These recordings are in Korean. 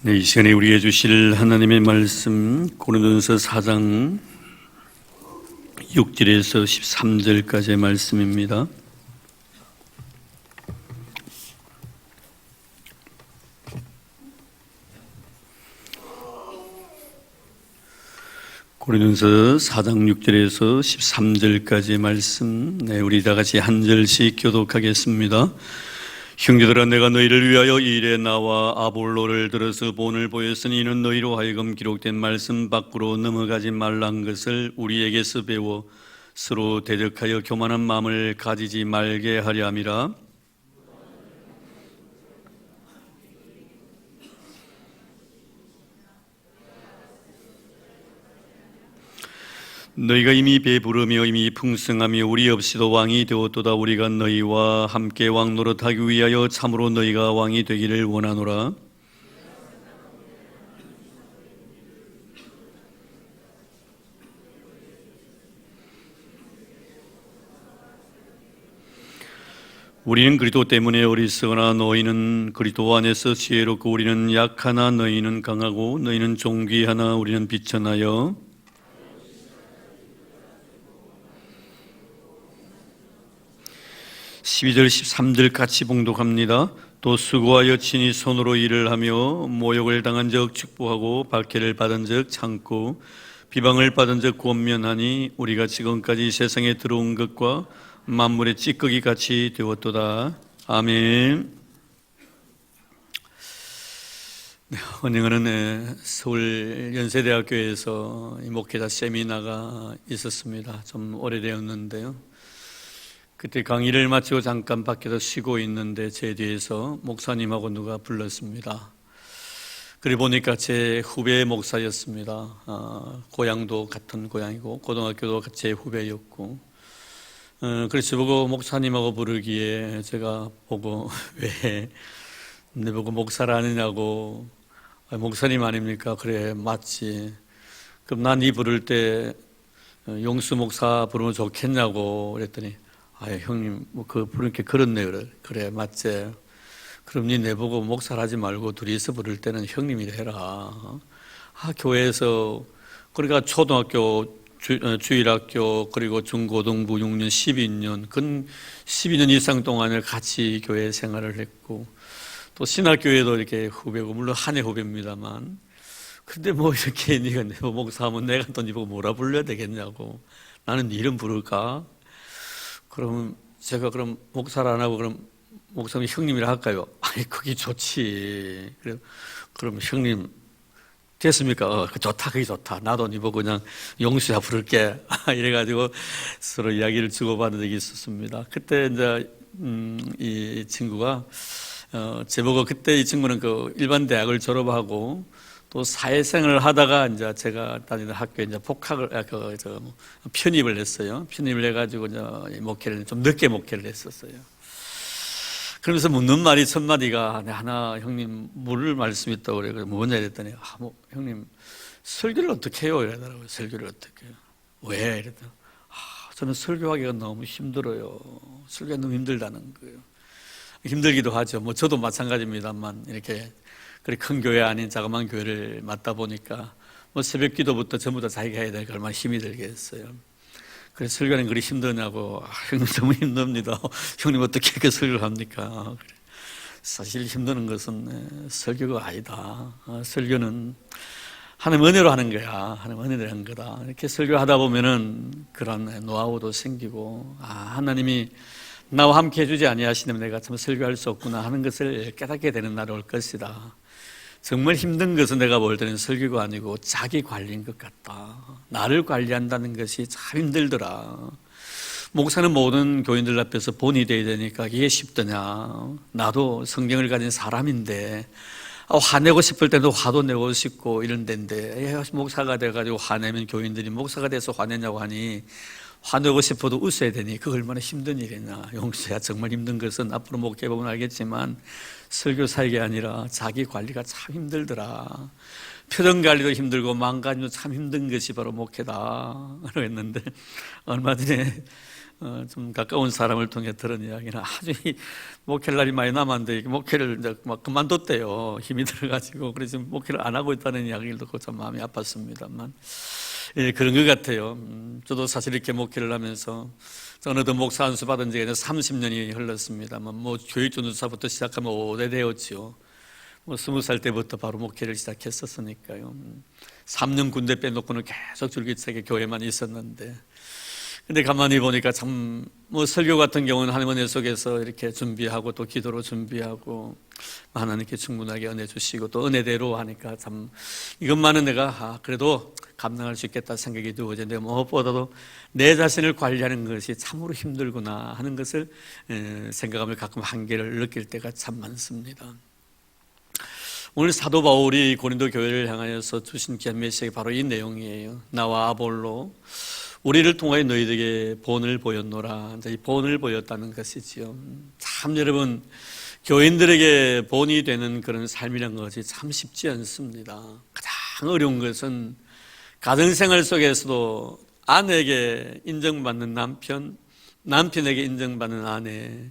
네, 이 시간에 우리에게 주실 하나님의 말씀 고린도전서 4장 6절에서 13절까지의 말씀입니다. 고린도전서 4장 6절에서 13절까지의 말씀, 우리 다 같이 한 절씩 교독하겠습니다. 형제들아, 내가 너희를 위하여 이 일에 나와 아볼로를 들어서 본을 보였으니 이는 너희로 하여금 기록된 말씀 밖으로 넘어가지 말란 것을 우리에게서 배워 서로 대적하여 교만한 마음을 가지지 말게 하려 함이라. 너희가 이미 배부르며 이미 풍성하며 우리 없이도 왕이 되었도다. 우리가 너희와 함께 왕 노릇하기 위하여 참으로 너희가 왕이 되기를 원하노라. 우리는 그리스도 때문에 어리석으나 너희는 그리스도 안에서 지혜롭고 우리는 약하나 너희는 강하고 너희는 존귀하나 우리는 비천하여 12절 13절 같이 봉독합니다. 또 수고하여 친히 손으로 일을 하며 모욕을 당한 적 축복하고 박해를 받은 적 참고 비방을 받은 적 권면하니 우리가 지금까지 세상에 들어온 것과 만물의 찌꺼기 같이 되었도다. 아멘. 언젠가는 서울 연세대학교에서 목회자 세미나가 있었습니다. 좀 오래되었는데요. 그때 강의를 마치고 잠깐 밖에서 쉬고 있는데 제 뒤에서 목사님하고 누가 불렀습니다. 그래 보니까 제 후배 목사였습니다. 고향도 같은 고향이고 고등학교도 제 후배였고, 그래서 보고 목사님하고 부르기에 제가 보고 왜 내 보고 목사라느냐고. 목사님 아닙니까? 그래, 맞지. 그럼 난 이 부를 때 용수 목사 부르면 좋겠냐고 그랬더니, 형님, 부르니까 그렇네. 그래, 맞지. 그럼 니 내보고 목사를 하지 말고 둘이서 부를 때는 형님이라 해라. 교회에서, 그러니까 초등학교, 주일학교, 그리고 중고등부 6년, 12년, 근 12년 이상 동안을 같이 교회 생활을 했고, 또 신학교에도 이렇게 후배고, 물론 한 해 후배입니다만, 근데 뭐 이렇게 니가 내보고 목사하면 내가 또 니보고 뭐라 불러야 되겠냐고. 나는 니 이름 부를까? 그럼 제가 그럼 목사를 안 하고 그럼 목사님 형님이라 할까요? 그게 좋지. 그럼 형님 됐습니까? 좋다, 그게 좋다. 나도 니 보고 그냥 용수야 부를게. 이래가지고 서로 이야기를 주고받은 적이 있었습니다. 그때 이제 이 친구가 제보고 그때 이 친구는 그 일반 대학을 졸업하고 또 사회생활을 하다가 이제 제가 다니는 학교에 이제 편입을 했어요. 편입을 해가지고 이제 목회를 좀 늦게 목회를 했었어요. 그러면서 묻는 말이 첫 마디가 하나 형님 물을 말씀이 있다고 그래. 뭐냐 이랬더니 형님 설교를 어떻게 해요? 이러더라고요. 설교를 어떻게 해요? 왜? 이랬더니 저는 설교하기가 너무 힘들어요. 설교가 너무 힘들다는 거예요. 힘들기도 하죠. 뭐 저도 마찬가지입니다만 이렇게 그래 큰 교회 아닌 자그마한 교회를 맡다 보니까 뭐 새벽 기도부터 전부 다 자기가 해야 되니까 얼마나 힘이 들겠어요. 그래서 설교는 그리 힘드냐고. 형님 너무 힘듭니다. 형님 어떻게 이렇게 설교를 합니까? 그래. 사실 힘드는 것은 설교가 아니다. 설교는 하나님 은혜로 하는 거야. 하나님 은혜로 하는 거다. 이렇게 설교하다 보면은 그런 노하우도 생기고, 하나님이 나와 함께 해주지 아니하시면 내가 참 설교할 수 없구나 하는 것을 깨닫게 되는 날이 올 것이다. 정말 힘든 것은 내가 볼 때는 설교가 아니고 자기 관리인 것 같다. 나를 관리한다는 것이 참 힘들더라. 목사는 모든 교인들 앞에서 본이 돼야 되니까 이게 쉽더냐. 나도 성경을 가진 사람인데 화내고 싶을 때도 화도 내고 싶고 이런 데인데 목사가 돼가지고 화내면 교인들이 목사가 돼서 화내냐고 하니 화내고 싶어도 웃어야 되니 그거 얼마나 힘든 일이냐. 용수야, 정말 힘든 것은 앞으로 목회해보면 알겠지만 설교사역이 아니라 자기 관리가 참 힘들더라. 표정 관리도 힘들고 마음가짐도 참 힘든 것이 바로 목회다. 그러고 했는데 얼마 전에 좀 가까운 사람을 통해 들은 이야기는 아주 목회할 날이 많이 남았는데 목회를 이제 막 그만뒀대요. 힘이 들어가지고. 그래서 지금 목회를 안 하고 있다는 이야기를 듣고 참 마음이 아팠습니다만, 예, 그런 것 같아요. 저도 사실 이렇게 목회를 하면서 어느덧 목사 안수 받은 지가 이제 30년이 흘렀습니다만, 뭐 교육 전도사부터 시작하면 오래되었지요. 뭐 20살 때부터 바로 목회를 시작했었으니까요. 3년 군대 빼놓고는 계속 줄기차게 교회만 있었는데, 근데 가만히 보니까 참 뭐 설교 같은 경우는 하나님 은혜 속에서 이렇게 준비하고 또 기도로 준비하고 하나님께 충분하게 은혜 주시고 또 은혜대로 하니까 참 이것만은 내가 그래도 감당할 수 있겠다 생각이 들어오는데, 무엇보다도 내 자신을 관리하는 것이 참으로 힘들구나 하는 것을 생각하며 가끔 한계를 느낄 때가 참 많습니다. 오늘 사도 바울이 고린도 교회를 향하여서 주신 귀한 메시지가 바로 이 내용이에요. 나와 아볼로 우리를 통하여 너희에게 본을 보였노라. 이 본을 보였다는 것이지요. 참 여러분, 교인들에게 본이 되는 그런 삶이란 것이 참 쉽지 않습니다. 가장 어려운 것은 가정생활 속에서도 아내에게 인정받는 남편, 남편에게 인정받는 아내,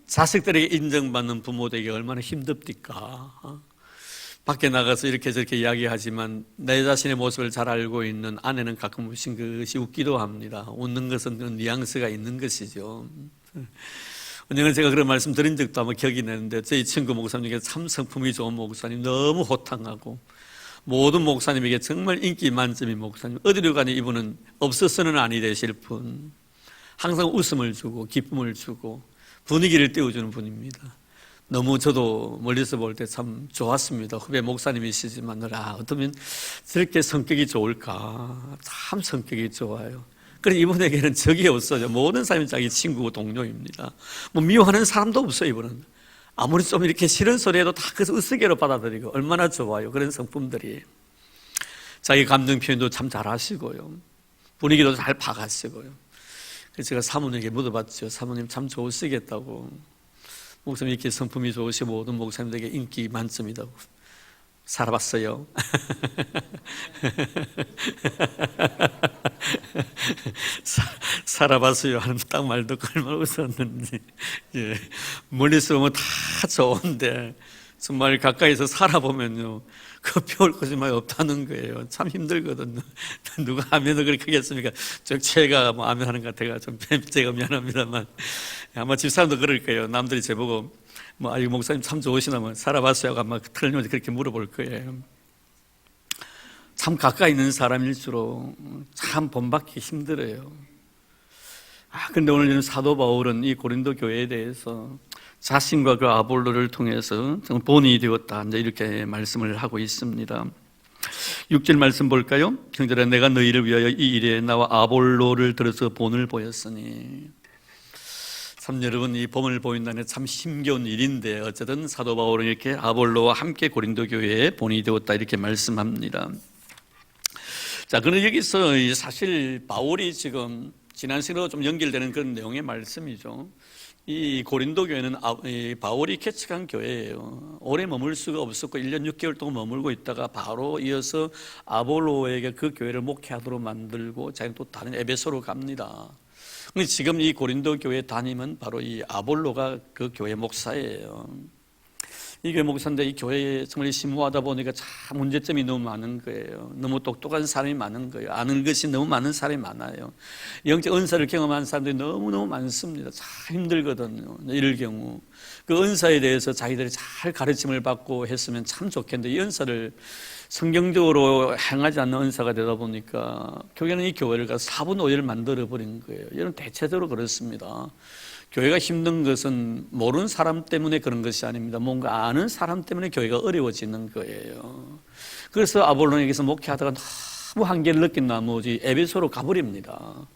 자식들에게 인정받는 부모 되기 얼마나 힘듭니까? 밖에 나가서 이렇게 저렇게 이야기하지만 내 자신의 모습을 잘 알고 있는 아내는 가끔 무슨 것이 웃기도 합니다. 웃는 것은 그런 뉘앙스가 있는 것이죠. 언젠가 제가 그런 말씀 드린 적도 아마 기억이 나는데, 저희 친구 목사님 중에 참 성품이 좋은 목사님, 너무 호탕하고 모든 목사님에게 정말 인기 만점인 목사님, 어디로 가니 이분은 없어서는 아니 되실 분, 항상 웃음을 주고 기쁨을 주고 분위기를 띄워주는 분입니다. 너무 저도 멀리서 볼 때 참 좋았습니다. 후배 목사님이시지만 어쩌면 저렇게 성격이 좋을까. 참 성격이 좋아요. 그래서 이분에게는 적이 없어요. 모든 사람이 자기 친구고 동료입니다. 뭐 미워하는 사람도 없어요. 이분은 아무리 좀 이렇게 싫은 소리 해도 다 그래서 으스개로 받아들이고 얼마나 좋아요. 그런 성품들이. 자기 감정 표현도 참 잘하시고요. 분위기도 잘 파가시고요. 그래서 제가 사모님에게 물어봤죠. 사모님 참 좋으시겠다고. 목사님 이렇게 성품이 좋으시고 모든 목사님들에게 인기 만점이다고. 살아봤어요. 살아봤어요 하는 딱 말 듣고 얼마나 웃었는지. 예. 멀리서 보면 다 좋은데 정말 가까이서 살아보면요, 그 배울 것이 많이 없다는 거예요. 참 힘들거든요. 누가 하면은 그렇게 하겠습니까? 제가 뭐 아멘하는 것 같아가 좀 제가 미안합니다만, 아마 집사람도 그럴 거예요. 남들이 제보고 뭐 이 목사님 참 좋으시나 뭐 살아봤어요 하고 아마 틀림없이 그렇게 물어볼 거예요. 참 가까이 있는 사람일수록 참 본받기 힘들어요. 근데 오늘 사도 바울은 이 고린도 교회에 대해서 자신과 그 아볼로를 통해서 본이 되었다, 이렇게 말씀을 하고 있습니다. 6절 말씀 볼까요? 형제들아, 내가 너희를 위하여 이 일에 나와 아볼로를 들어서 본을 보였으니. 참 여러분, 이 본을 보인다는 참 힘겨운 일인데 어쨌든 사도 바울은 이렇게 아볼로와 함께 고린도 교회에 본이 되었다 이렇게 말씀합니다. 자, 그런데 여기서 사실 바울이 지금 지난 시간으로 좀 연결되는 그런 내용의 말씀이죠. 이 고린도 교회는 바울이 개척한 교회예요. 오래 머물 수가 없었고 1년 6개월 동안 머물고 있다가 바로 이어서 아볼로에게 그 교회를 목회하도록 만들고 자기는 또 다른 에베소로 갑니다. 근데 지금 이 고린도 교회 담임은 바로 이 아볼로가 그 교회 목사예요. 이 교회 목사인데 이 교회에 정말 심무하다 보니까 참 문제점이 너무 많은 거예요. 너무 똑똑한 사람이 많은 거예요. 아는 것이 너무 많은 사람이 많아요. 영적 은사를 경험한 사람들이 너무너무 많습니다. 참 힘들거든요. 이럴 경우 그 은사에 대해서 자기들이 잘 가르침을 받고 했으면 참 좋겠는데, 이 은사를 성경적으로 행하지 않는 은사가 되다 보니까 교회는 이 교회를 가서 4분 5일 만들어버린 거예요. 여러분, 대체적으로 그렇습니다. 교회가 힘든 것은 모르는 사람 때문에 그런 것이 아닙니다. 뭔가 아는 사람 때문에 교회가 어려워지는 거예요. 그래서 아볼로에게서 목회하다가 너무 한계를 느낀 나머지 에베소로 가버립니다.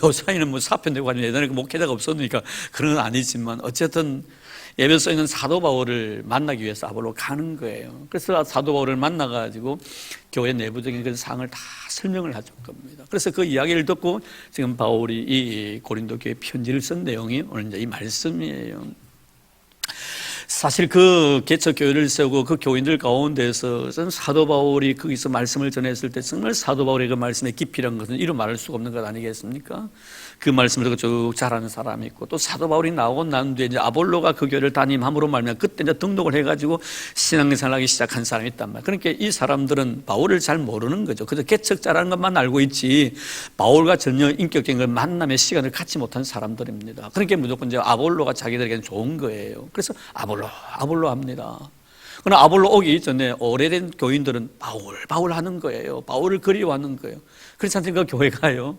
요사이는 사편되고 아니면 예전에 목회자가 없었으니까 그런 건 아니지만 어쨌든 에베소에 있는 사도 바울을 만나기 위해서 아볼로 가는 거예요. 그래서 사도 바울을 만나가지고 교회 내부적인 그 사항을 다 설명을 해줄 겁니다. 그래서 그 이야기를 듣고 지금 바울이 이 고린도 교회 편지를 쓴 내용이 오늘 이제 이 말씀이에요. 사실 그 개척 교회를 세우고 그 교인들 가운데서 저는 사도 바울이 거기서 말씀을 전했을 때 정말 사도 바울의 그 말씀의 깊이란 것은 이루 말할 수가 없는 것 아니겠습니까? 그 말씀을 듣고 쭉 잘하는 사람이 있고, 또 사도 바울이 나오고 난 뒤에 이제 아볼로가 그 교회를 담임함으로 말미암아 그때 이제 등록을 해가지고 신앙생활을 하기 시작한 사람이 있단 말이에요. 그러니까 이 사람들은 바울을 잘 모르는 거죠. 그저 개척자라는 것만 알고 있지 바울과 전혀 인격적인 걸 만남의 시간을 갖지 못한 사람들입니다. 그러니까 무조건 이제 아볼로가 자기들에게는 좋은 거예요. 그래서 아볼로 합니다. 그러나 아볼로 오기 전에 오래된 교인들은 바울 하는 거예요. 바울을 그리워하는 거예요. 그렇지 않습니까? 교회가요.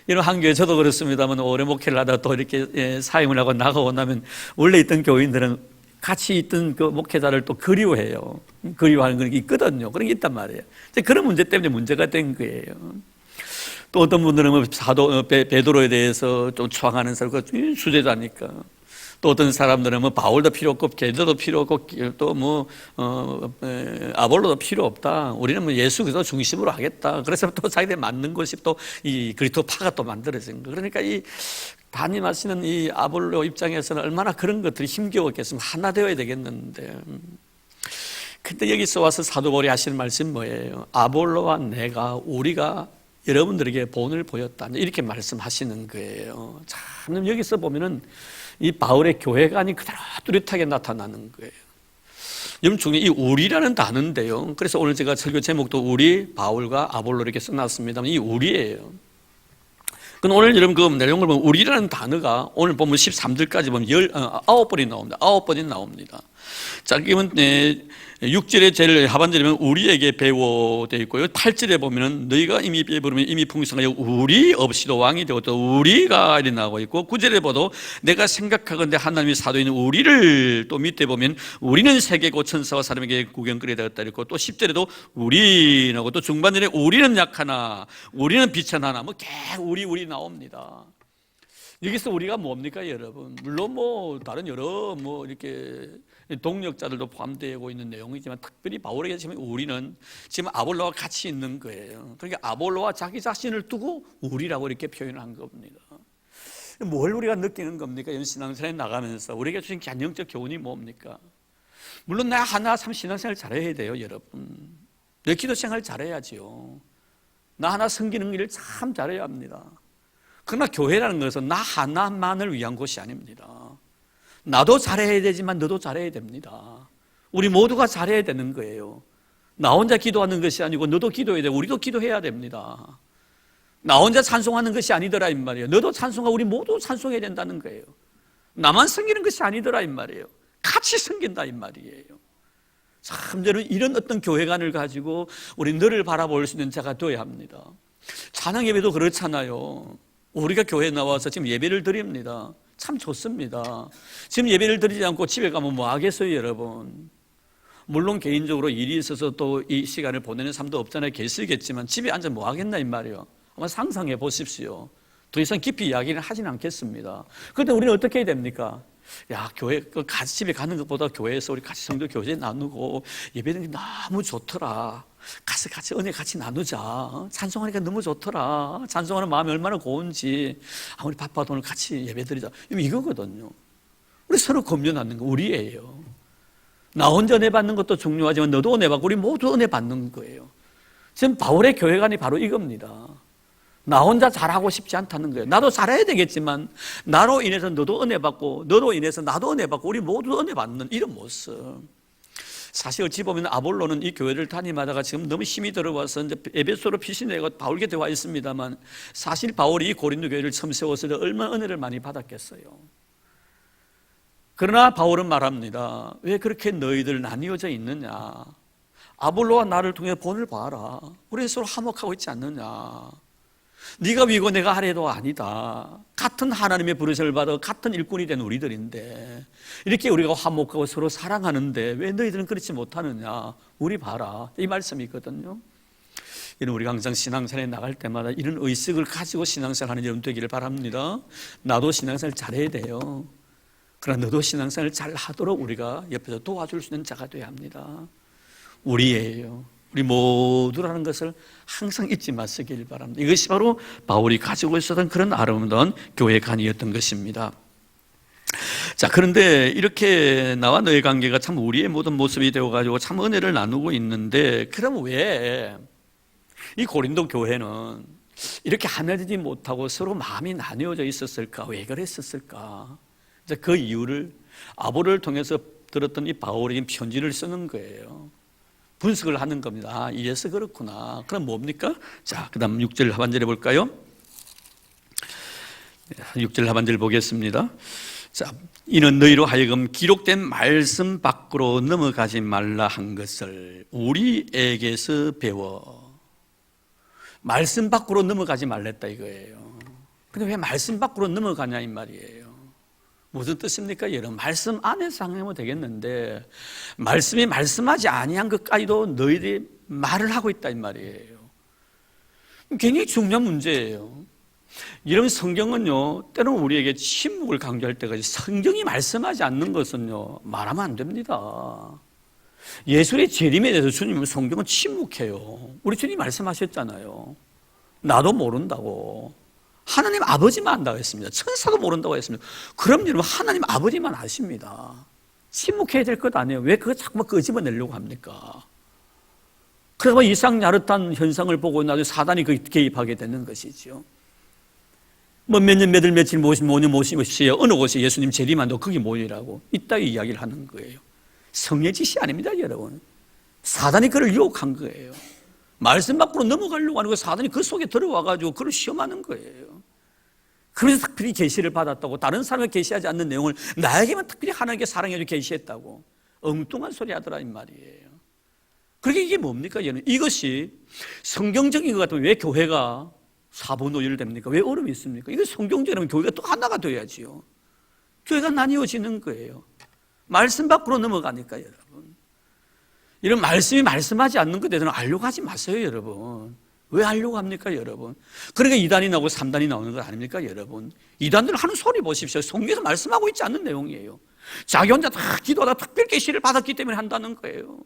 이런 한 교회 저도 그렇습니다만 오래 목회를 하다가 또 이렇게 사임을 하고 나가고 나면 원래 있던 교인들은 같이 있던 그 목회자를 또 그리워해요. 그리워하는 게 있거든요. 그런 게 있단 말이에요. 그런 문제 때문에 문제가 된 거예요. 또 어떤 분들은 사도 베드로에 대해서 좀 추앙하는 사람, 그 수제자니까. 또 어떤 사람들은 뭐 바울도 필요 없고 베드로도 필요 없고 또 뭐 아볼로도 필요 없다. 우리는 뭐 예수 그리스도 중심으로 하겠다. 그래서 또 자기들 맞는 것이 또 이 그리스도파가 또 만들어진 거. 그러니까 이 담임하시는 이 아볼로 입장에서는 얼마나 그런 것들이 힘겨웠겠으면 하나 되어야 되겠는데. 근데 여기서 와서 사도 바울이 하시는 말씀이 뭐예요? 아볼로와 우리가 여러분들에게 본을 보였다. 이렇게 말씀하시는 거예요. 참 여기서 보면은 이 바울의 교회관이 그대로 뚜렷하게 나타나는 거예요. 여러분 중에 이 우리라는 단어인데요. 그래서 오늘 제가 설교 제목도 우리, 바울과 아볼로 이렇게 써놨습니다만 이 우리예요. 근데 오늘 여러분 그 내용을 보면 우리라는 단어가 오늘 보면 13절까지 보면 9번이 나옵니다. 9번이 나옵니다. 자, 그러면 6절의 제일 하반절에 보면 우리에게 배워 되어 있고요. 8절에 보면은 너희가 이미 배부르면 이미 풍성하여 우리 없이도 왕이 되고 또 우리가 이렇게 나오고 있고 9절에 봐도 내가 생각하건대 하나님의 사도인 우리를 또 밑에 보면 우리는 세계고 천사와 사람에게 구경거리 되었다 이랬고 또 10절에도 우리라고 또 중반절에 우리는 약하나 우리는 비천하나 뭐 계속 우리 나옵니다. 여기서 우리가 뭡니까 여러분? 물론 뭐 다른 여러 뭐 이렇게 동력자들도 포함되고 있는 내용이지만 특별히 바울에게 지금 우리는 지금 아볼로와 같이 있는 거예요. 그러니까 아볼로와 자기 자신을 두고 우리라고 이렇게 표현한 겁니다. 뭘 우리가 느끼는 겁니까? 신앙생활에 나가면서 우리에게 주신 간영적 교훈이 뭡니까? 물론 나 하나 참 신앙생활 잘해야 돼요 여러분. 내 기도생활 잘해야지요. 나 하나 섬기는 일을 참 잘해야 합니다. 그러나 교회라는 것은 나 하나만을 위한 곳이 아닙니다. 나도 잘해야 되지만 너도 잘해야 됩니다. 우리 모두가 잘해야 되는 거예요. 나 혼자 기도하는 것이 아니고 너도 기도해야 되고 우리도 기도해야 됩니다. 나 혼자 찬송하는 것이 아니더라 이 말이에요. 너도 찬송하고 우리 모두 찬송해야 된다는 거예요. 나만 섬기는 것이 아니더라 이 말이에요. 같이 섬긴다 이 말이에요. 참 저는 이런 어떤 교회관을 가지고 우리 너를 바라볼 수 있는 자가 되어야 합니다. 찬양 예배도 그렇잖아요. 우리가 교회에 나와서 지금 예배를 드립니다. 참 좋습니다. 지금 예배를 드리지 않고 집에 가면 뭐 하겠어요 여러분? 물론 개인적으로 일이 있어서 또 이 시간을 보내는 사람도 없잖아요. 계시겠지만 집에 앉아 뭐 하겠나 이 말이에요. 한번 상상해 보십시오. 더 이상 깊이 이야기를 하진 않겠습니다. 그런데 우리는 어떻게 해야 됩니까? 야, 교회 같이 집에 가는 것보다 교회에서 우리 같이 성도 교제 나누고 예배드리는 게 너무 좋더라. 가서 같이 은혜 같이 나누자. 찬송하니까 너무 좋더라. 찬송하는 마음이 얼마나 고운지. 아무리 바빠도 오늘 같이 예배드리자. 이거거든요. 우리 서로 검증하는 거 우리예요. 나 혼자 은혜 받는 것도 중요하지만 너도 은혜 받고 우리 모두 은혜 받는 거예요. 지금 바울의 교회관이 바로 이겁니다. 나 혼자 잘하고 싶지 않다는 거예요. 나도 잘해야 되겠지만 나로 인해서 너도 은혜 받고 너로 인해서 나도 은혜 받고 우리 모두 은혜 받는 이런 모습. 사실 어찌 보면 아볼로는 이 교회를 담임하다가 지금 너무 힘이 들어와서 이제 에베소로 피신되고 바울에게 되어 있습니다만 사실 바울이 이 고린도 교회를 처음 세웠을 때 얼마나 은혜를 많이 받았겠어요. 그러나 바울은 말합니다. 왜 그렇게 너희들 나뉘어져 있느냐? 아볼로와 나를 통해 본을 봐라. 우리 서로 화목하고 있지 않느냐? 네가 위고 내가 아래도 아니다. 같은 하나님의 부르심을 받아 같은 일꾼이 된 우리들인데 이렇게 우리가 화목하고 서로 사랑하는데 왜 너희들은 그렇지 못하느냐? 우리 봐라. 이 말씀이 있거든요. 이런 우리가 항상 신앙생활에 나갈 때마다 이런 의식을 가지고 신앙생활하는 여러분 되기를 바랍니다. 나도 신앙생활 잘해야 돼요. 그러나 너도 신앙생활 잘 하도록 우리가 옆에서 도와줄 수 있는 자가 되어야 합니다. 우리예요. 우리 모두라는 것을 항상 잊지 마시길 바랍니다. 이것이 바로 바울이 가지고 있었던 그런 아름다운 교회관이었던 것입니다. 자, 그런데 이렇게 나와 너의 관계가 참 우리의 모든 모습이 되어가지고 참 은혜를 나누고 있는데, 그럼 왜 이 고린도 교회는 이렇게 하나되지 못하고 서로 마음이 나뉘어져 있었을까? 왜 그랬었을까? 이제 그 이유를 아볼로를 통해서 들었던 이 바울이 편지를 쓰는 거예요. 분석을 하는 겁니다. 아, 이래서 그렇구나. 그럼 뭡니까? 자, 그 다음 6절 하반절에 볼까요? 6절 하반절 보겠습니다. 자, 이는 너희로 하여금 기록된 말씀 밖으로 넘어가지 말라 한 것을 우리에게서 배워. 말씀 밖으로 넘어가지 말랬다 이거예요. 근데 왜 말씀 밖으로 넘어가냐 이 말이에요. 무슨 뜻입니까? 여러분, 말씀 안에서 하면 되겠는데 말씀이 말씀하지 아니한 것까지도 너희들이 말을 하고 있다 이 말이에요. 굉장히 중요한 문제예요. 이런 성경은요, 때로는 우리에게 침묵을 강조할 때가 있어요. 성경이 말씀하지 않는 것은요, 말하면 안 됩니다. 예수의 재림에 대해서 주님은 성경은 침묵해요. 우리 주님 말씀하셨잖아요. 나도 모른다고. 하나님 아버지만 안다고 했습니다. 천사도 모른다고 했습니다. 그럼 여러분, 하나님 아버지만 아십니다. 침묵해야 될 것 아니에요. 왜 그거 자꾸만 끄집어내려고 합니까? 그래서 이상야릇한 현상을 보고 나서 사단이 개입하게 되는 것이죠. 뭐 몇 년, 몇 월, 며칠 모시면 5년 모시면 어느 곳에 예수님 재림한다고 거기 모이라고 이따위 이야기를 하는 거예요. 성의 짓이 아닙니다, 여러분. 사단이 그를 유혹한 거예요. 말씀 밖으로 넘어가려고 하는 거 사단이 그 속에 들어와가지고 그를 시험하는 거예요. 그래서 특별히 계시를 받았다고, 다른 사람에게 계시하지 않는 내용을 나에게만 특별히 하나님께 사랑해서 계시했다고 엉뚱한 소리 하더라 이 말이에요. 그러게 이게 뭡니까, 여러분? 이것이 성경적인 것 같으면 왜 교회가 사분오열 됩니까? 왜 어려움이 있습니까? 이거 성경적이라면 교회가 또 하나가 되어야지요. 교회가 나뉘어지는 거예요. 말씀 밖으로 넘어가니까 여러분. 이런 말씀이 말씀하지 않는 것에 대해서는 알려고 하지 마세요, 여러분. 왜 하려고 합니까, 여러분? 그러니까 2단이 나오고 3단이 나오는 거 아닙니까, 여러분? 2단들 하는 소리 보십시오. 성경에서 말씀하고 있지 않는 내용이에요. 자기 혼자 다 기도하다 특별 계시를 받았기 때문에 한다는 거예요.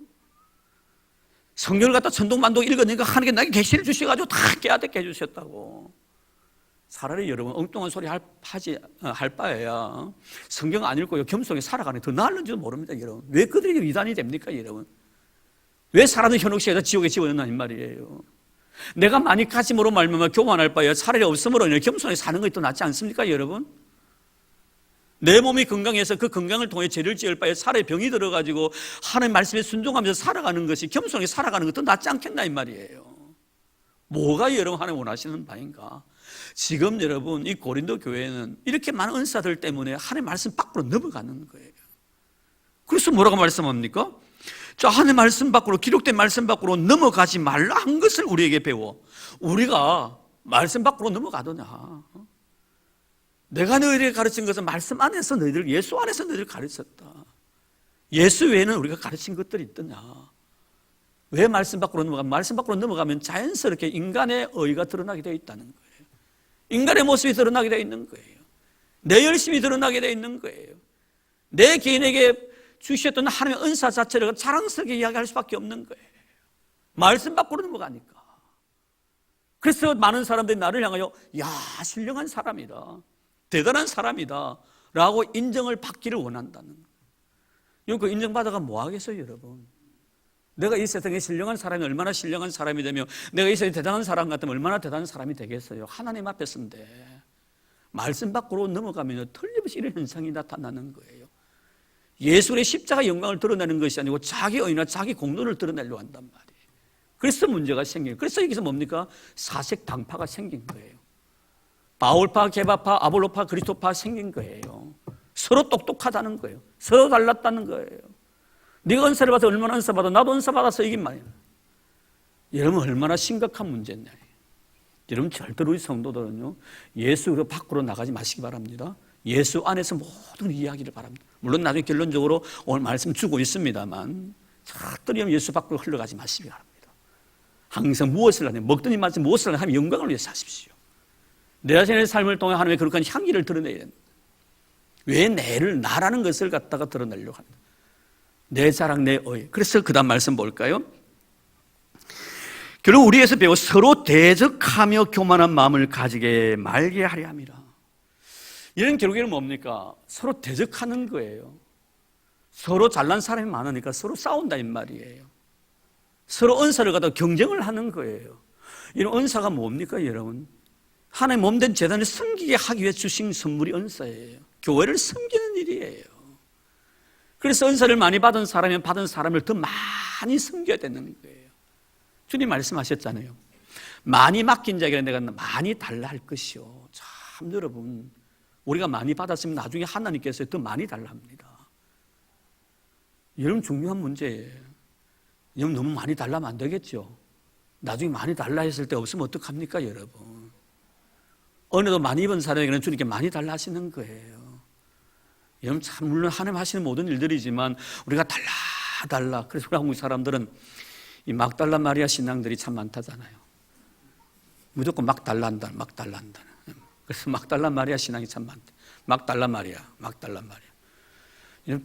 성경을 갖다 천동만동 읽으니까 하나님께 나에게 계시를 주셔가지고 다 깨닫게 해주셨다고. 차라리 여러분 엉뚱한 소리 할 바에야 성경 안 읽고 겸손하게 살아가는 게 더 나을는지도 모릅니다, 여러분. 왜 그들이 위단이 됩니까, 여러분? 왜 사람들 현혹시에서 지옥에 집어넣나 이 말이에요. 내가 많이 가짐으로 말미암아 교만할 바에야 차라리 없음으로 인해 겸손하게 사는 것이 더 낫지 않습니까, 여러분? 내 몸이 건강해서 그 건강을 통해 죄를 지을 바에 차라리 병이 들어가지고 하나님 말씀에 순종하면서 살아가는 것이, 겸손하게 살아가는 것도 낫지 않겠나 이 말이에요. 뭐가 여러분 하나님 원하시는 바인가? 지금 여러분 이 고린도 교회는 이렇게 많은 은사들 때문에 하나님 말씀 밖으로 넘어가는 거예요. 그래서 뭐라고 말씀합니까? 자, 하나님 말씀 밖으로, 기록된 말씀 밖으로 넘어가지 말라 한 것을 우리에게 배워. 우리가 말씀 밖으로 넘어가더냐? 내가 너희에게 가르친 것은 말씀 안에서 너희들, 예수 안에서 너희들 가르쳤다. 예수 외에는 우리가 가르친 것들이 있더냐? 왜 말씀 밖으로 넘어가면? 말씀 밖으로 넘어가면 자연스럽게 인간의 의가 드러나게 되어 있다는 거예요. 인간의 모습이 드러나게 되어 있는 거예요. 내 열심이 드러나게 되어 있는 거예요. 내 개인에게 주셨던 하나님의 은사 자체를 자랑스럽게 이야기할 수밖에 없는 거예요. 말씀 밖으로 넘어가니까. 그래서 많은 사람들이 나를 향하여 야, 신령한 사람이다, 대단한 사람이다 라고 인정을 받기를 원한다는 거예요. 그 인정받아가 뭐 하겠어요, 여러분? 내가 이 세상에 신령한 사람이 얼마나 신령한 사람이 되며 내가 이 세상에 대단한 사람 같으면 얼마나 대단한 사람이 되겠어요? 하나님 앞에서인데 말씀 밖으로 넘어가면 틀림없이 이런 현상이 나타나는 거예요. 예수의 십자가 영광을 드러내는 것이 아니고 자기 의나 자기 공로를 드러내려고 한단 말이에요. 그래서 문제가 생겨요. 그래서 여기서 뭡니까? 사색당파가 생긴 거예요. 바울파, 게바파, 아볼로파, 그리스도파 생긴 거예요. 서로 똑똑하다는 거예요. 서로 달랐다는 거예요. 네가 은사를 받아서 얼마나 은사 받아, 나도 은사 받아서 이긴 말이야. 여러분 얼마나 심각한 문제냐. 여러분 절대로 우리 성도들은요, 예수 밖으로 나가지 마시기 바랍니다. 예수 안에서 모든 이야기를 바랍니다. 물론 나중에 결론적으로 오늘 말씀 주고 있습니다만 절대로 예수 밖으로 흘러가지 마시기 바랍니다. 항상 무엇을 하냐, 먹든지 마든지 무엇을 하냐, 영광을 위해서 하십시오. 내 자신의 삶을 통해 하나님의 거룩한 향기를 드러내야 됩니다. 왜 나라는 것을 갖다가 드러내려고 합니다. 내 자랑, 내 의. 그래서 그 다음 말씀 볼까요? 결국 우리에서 배워 서로 대적하며 교만한 마음을 가지게 말게 하려 함이라. 이런 결국에는 뭡니까? 서로 대적하는 거예요. 서로 잘난 사람이 많으니까 서로 싸운다 이 말이에요. 서로 은사를 갖다가 경쟁을 하는 거예요. 이런 은사가 뭡니까 여러분? 하나님 몸된 재단을 섬기게 하기 위해 주신 선물이 은사예요. 교회를 섬기는 일이에요. 그래서 은사를 많이 받은 사람이면 받은 사람을 더 많이 섬겨야 되는 거예요. 주님 말씀하셨잖아요. 많이 맡긴 자에게 내가 많이 달라 할 것이요. 참 여러분, 우리가 많이 받았으면 나중에 하나님께서 더 많이 달라 합니다. 여러분 중요한 문제예요. 여러분 너무 많이 달라면 안 되겠죠. 나중에 많이 달라 했을 때 없으면 어떡합니까 여러분. 은혜도 많이 입은 사람에게는 주님께 많이 달라 하시는 거예요. 여러분 참 물론 하나님 하시는 모든 일들이지만 우리가 달라. 그래서 우리 한국 사람들은 이 막달라 마리아 신앙들이 참 많다잖아요. 무조건 막 달란다. 그래서 막달라 마리아 신앙이 참 많대. 막달라 마리아. 여러분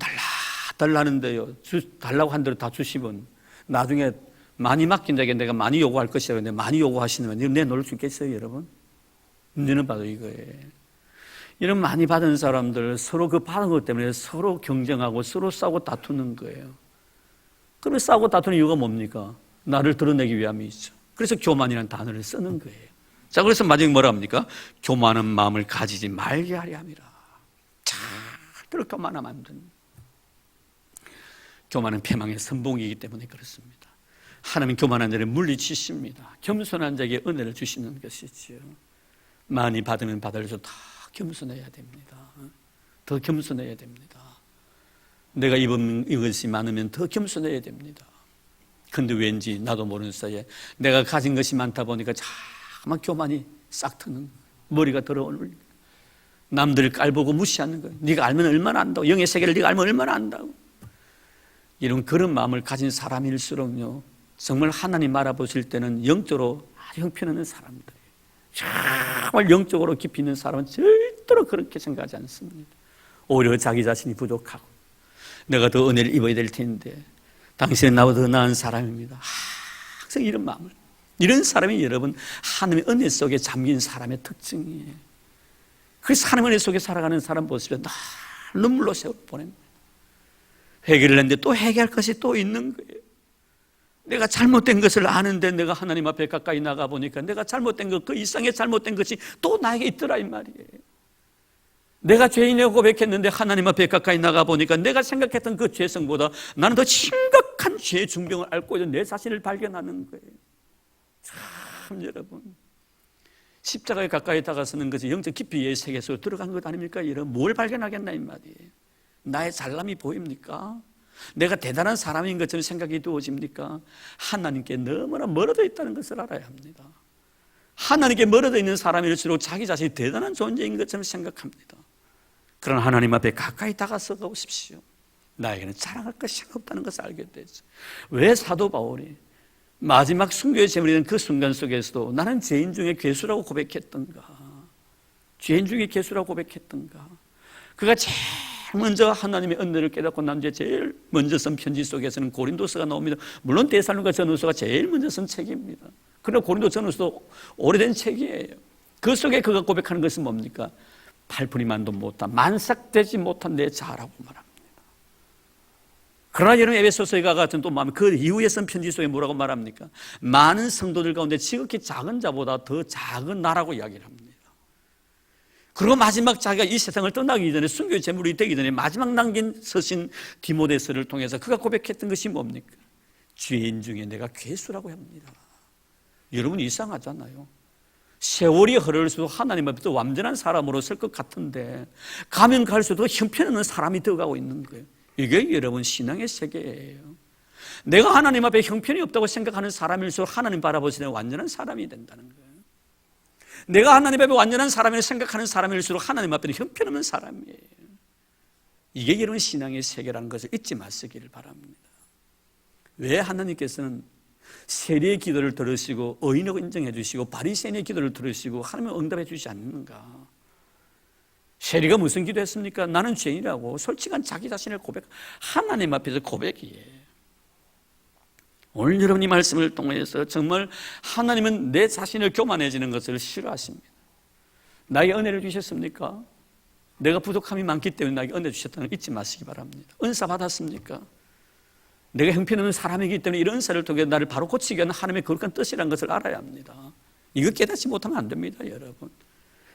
달라는데요. 달라고 한 대로 다 주시면 나중에 많이 맡긴 자에게 내가 많이 요구할 것이라고 했는데 많이 요구하시면 내 놀 수 있겠어요 여러분? 문제는 바로 이거예요. 이런 많이 받은 사람들 서로 그 받은 것 때문에 서로 경쟁하고 서로 싸우고 다투는 거예요. 그러면 싸우고 다투는 이유가 뭡니까? 나를 드러내기 위함이죠. 그래서 교만이라는 단어를 쓰는 거예요. 자, 그래서 마지막에 뭐라 합니까? 교만한 마음을 가지지 말게 하려 함이라. 절대로 교만하면 안 됩니다. 교만은 패망의 선봉이기 때문에 그렇습니다. 하나님은 교만한 자를 물리치십니다. 겸손한 자에게 은혜를 주시는 것이지요. 많이 받으면 받을수록 다 겸손해야 됩니다. 더 겸손해야 됩니다. 내가 입은 이것이 많으면 더 겸손해야 됩니다. 근데 왠지 나도 모르는 사이에 내가 가진 것이 많다 보니까 자꾸만 교만이 싹 트는, 머리가 더러운, 남들을 깔보고 무시하는 거예요. 네가 알면 얼마나 안다고, 영의 세계를 네가 알면 얼마나 안다고. 이런 그런 마음을 가진 사람일수록요, 정말 하나님 알아보실 때는 영적으로 아주 형편없는 사람들이에요. 정말 영적으로 깊이 있는 사람은 절대로 그렇게 생각하지 않습니다. 오히려 자기 자신이 부족하고 내가 더 은혜를 입어야 될 텐데 당신은 나보다 더 나은 사람입니다. 항상 이런 마음을, 이런 사람이 여러분 하나님의 은혜 속에 잠긴 사람의 특징이에요. 그래서 하나님의 은혜 속에 살아가는 사람 보시면 늘 눈물로 세월 보냅니다. 회개를 했는데 또 회개할 것이 또 있는 거예요. 내가 잘못된 것을 아는데 내가 하나님 앞에 가까이 나가 보니까 내가 잘못된 것, 그 이상의 잘못된 것이 또 나에게 있더라 이 말이에요. 내가 죄인이라고 고백했는데 하나님 앞에 가까이 나가 보니까 내가 생각했던 그 죄성보다 나는 더 심각한 죄의 중병을 앓고 있는 내 자신을 발견하는 거예요. 참 여러분, 십자가에 가까이 다가서는 것이 영적 깊이의 세계 속으로 들어간 것 아닙니까? 여러분 뭘 발견하겠나 이 말이에요. 나의 잘남이 보입니까? 내가 대단한 사람인 것처럼 생각이 두어집니까? 하나님께 너무나 멀어져 있다는 것을 알아야 합니다. 하나님께 멀어져 있는 사람일수록 자기 자신이 대단한 존재인 것처럼 생각합니다. 그러나 하나님 앞에 가까이 다가서 보십시오. 나에게는 자랑할 것이 없다는 것을 알게 되죠. 왜 사도 바울이 마지막 순교의 제물이 된 그 순간 속에서도 나는 죄인 중에 괴수라고 고백했던가? 죄인 중에 괴수라고 고백했던가? 그가 제일 먼저 하나님의 은혜를 깨닫고 난 뒤에 제일 먼저 쓴 편지 속에서는 고린도서가 나옵니다. 물론 데살로니가 전후서가 제일 먼저 쓴 책입니다. 그러나 고린도 전후서도 오래된 책이에요. 그 속에 그가 고백하는 것은 뭡니까? 팔풀이만도 못한, 만삭되지 못한 내 자아라고 말합니다. 그러나 여러분 에베소서에 같은 또 마음, 그 이후에 쓴 편지 속에 뭐라고 말합니까? 많은 성도들 가운데 지극히 작은 자보다 더 작은 나라고 이야기를 합니다. 그리고 마지막 자기가 이 세상을 떠나기 전에, 순교의 제물이 되기 전에 마지막 남긴 서신 디모데서를 통해서 그가 고백했던 것이 뭡니까? 죄인 중에 내가 괴수라고 합니다. 여러분 이상하잖아요. 세월이 흐를수록 하나님 앞에서 완전한 사람으로 설 것 같은데 가면 갈수록 형편없는 사람이 되어가고 있는 거예요. 이게 여러분 신앙의 세계예요. 내가 하나님 앞에 형편이 없다고 생각하는 사람일수록 하나님 바라보시는 완전한 사람이 된다는 거예요. 내가 하나님 앞에 완전한 사람이라고 생각하는 사람일수록 하나님 앞에는 형편없는 사람이에요. 이게 여러분 신앙의 세계라는 것을 잊지 마시기를 바랍니다. 왜 하나님께서는 세리의 기도를 들으시고 의인을 인정해 주시고 바리새인의 기도를 들으시고 하나님은 응답해 주시지 않는가? 세리가 무슨 기도했습니까? 나는 죄인이라고 솔직한 자기 자신을 하나님 앞에서 고백이에요. 오늘 여러분 이 말씀을 통해서 정말 하나님은 내 자신을 교만해지는 것을 싫어하십니다. 나에게 은혜를 주셨습니까? 내가 부족함이 많기 때문에 나에게 은혜 주셨다는 걸 잊지 마시기 바랍니다. 은사 받았습니까? 내가 형편없는 사람이기 때문에 이런 은사를 통해 나를 바로 고치게 하는 하나님의 거룩한 뜻이라는 것을 알아야 합니다. 이거 깨닫지 못하면 안 됩니다, 여러분.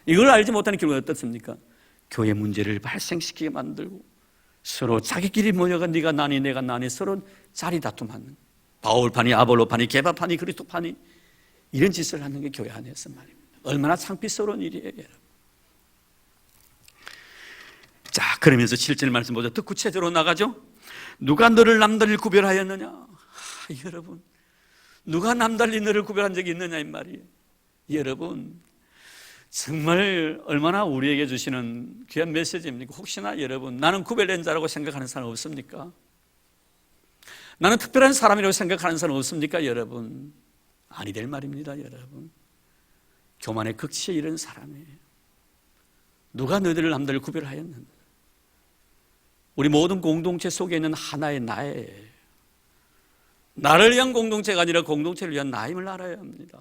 이걸 알지 못하는 결과는 어떻습니까? 교회 문제를 발생시키게 만들고 서로 자기끼리 모여가 네가 나니 내가 나니 서로 자리 다툼하는, 바울파니 아볼로파니 게바파니 그리스도파니 이런 짓을 하는 게 교회 안에서 말입니다. 얼마나 창피스러운 일이에요, 여러분. 자, 그러면서 7절 말씀 보죠. 더 구체적으로 나가죠. 누가 너를 남달리 구별하였느냐? 여러분, 누가 남달리 너를 구별한 적이 있느냐 이 말이에요. 여러분, 정말 얼마나 우리에게 주시는 귀한 메시지입니까? 혹시나 여러분, 나는 구별된 자라고 생각하는 사람 없습니까? 나는 특별한 사람이라고 생각하는 사람 없습니까, 여러분? 아니 될 말입니다, 여러분. 교만의 극치에 이른 사람이에요. 누가 너희들을 남들을 구별하였는가? 우리 모든 공동체 속에 있는 하나의 나예요. 나를 위한 공동체가 아니라 공동체를 위한 나임을 알아야 합니다.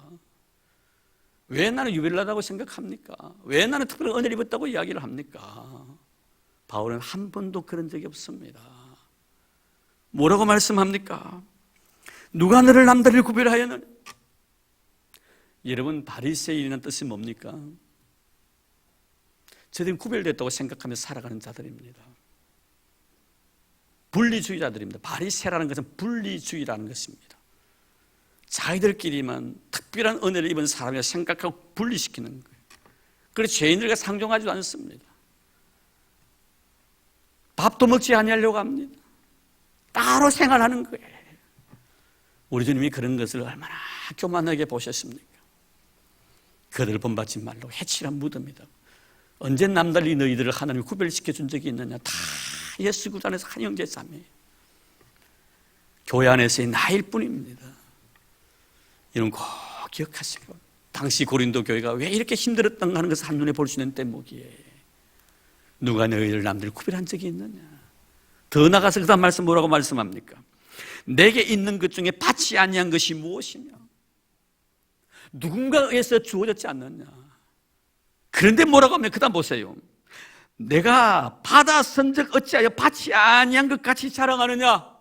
왜 나는 유별나다고 생각합니까? 왜 나는 특별한 은혜를 입었다고 이야기를 합니까? 바울은 한 번도 그런 적이 없습니다. 뭐라고 말씀합니까? 누가 너를 남들을 구별하였느냐? 여러분, 바리새인이라는 뜻이 뭡니까? 저들은 구별됐다고 생각하며 살아가는 자들입니다. 분리주의자들입니다. 바리새라는 것은 분리주의라는 것입니다. 자기들끼리만 특별한 은혜를 입은 사람이라 생각하고 분리시키는 거예요. 그래서 죄인들과 상종하지도 않습니다. 밥도 먹지 아니하려고 합니다. 따로 생활하는 거예요. 우리 주님이 그런 것을 얼마나 교만하게 보셨습니까? 그들을 본받지 말라고 해치란 무덤이다. 언제 남달리 너희들을 하나님이 구별시켜 준 적이 있느냐? 다 예수 그리스도 안에서 한 형제 자매, 교회 안에서의 나일 뿐입니다. 이런 꼭 기억하시고, 당시 고린도 교회가 왜 이렇게 힘들었던가 하는 것을 한눈에 볼 수 있는 대목이에요. 누가 너희들 남들 구별한 적이 있느냐? 더 나가서 그 다음 말씀 뭐라고 말씀합니까? 내게 있는 것 중에 받지 아니한 것이 무엇이냐? 누군가에 의해서 주어졌지 않느냐? 그런데 뭐라고 하면 그 다음 보세요. 내가 받았은즉 어찌하여 받지 아니한 것 같이 자랑하느냐?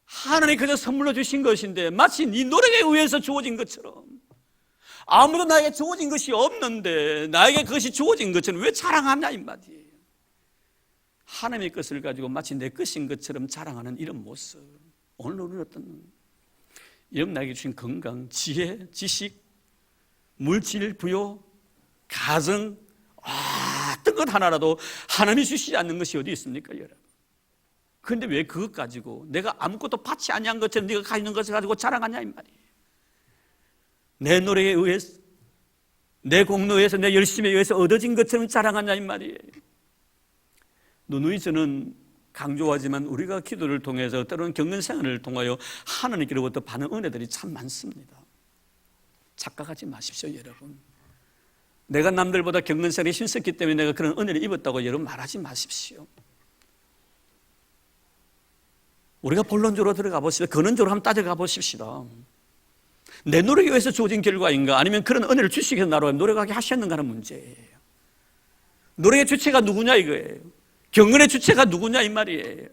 하나님이 그저 선물로 주신 것인데 마치 네 노력에 의해서 주어진 것처럼, 아무도 나에게 주어진 것이 없는데 나에게 그것이 주어진 것처럼 왜 자랑하냐 이 말이에요. 하나님의 것을 가지고 마치 내 것인 것처럼 자랑하는 이런 모습. 오늘 우리는 어떤, 여러분 나에게 주신 건강, 지혜, 지식, 물질, 부요, 가정, 어떤 것 하나라도 하나님이 주시지 않는 것이 어디 있습니까, 여러분? 그런데 왜 그것 가지고 내가 아무것도 받지 아니한 것처럼 네가 가지는 것을 가지고 자랑하냐 이 말이에요. 내 노력에 의해서, 내 공로에 의해서, 내 열심에 의해서 얻어진 것처럼 자랑하냐 이 말이에요. 누누이 저는 강조하지만 우리가 기도를 통해서 때로는 겪는 생활을 통하여 하나님께로부터 받는 은혜들이 참 많습니다. 착각하지 마십시오, 여러분. 내가 남들보다 겪는 생활이 힘썼기 때문에 내가 그런 은혜를 입었다고 여러분 말하지 마십시오. 우리가 본론적으로 들어가 보십시오. 근원적으로 한번 따져가 보십시다. 내 노력에 의해서 주어진 결과인가, 아니면 그런 은혜를 주시기 위해서 나로 노력하게 하셨는가 하는 문제예요. 노력의 주체가 누구냐 이거예요. 경건의 주체가 누구냐 이 말이에요.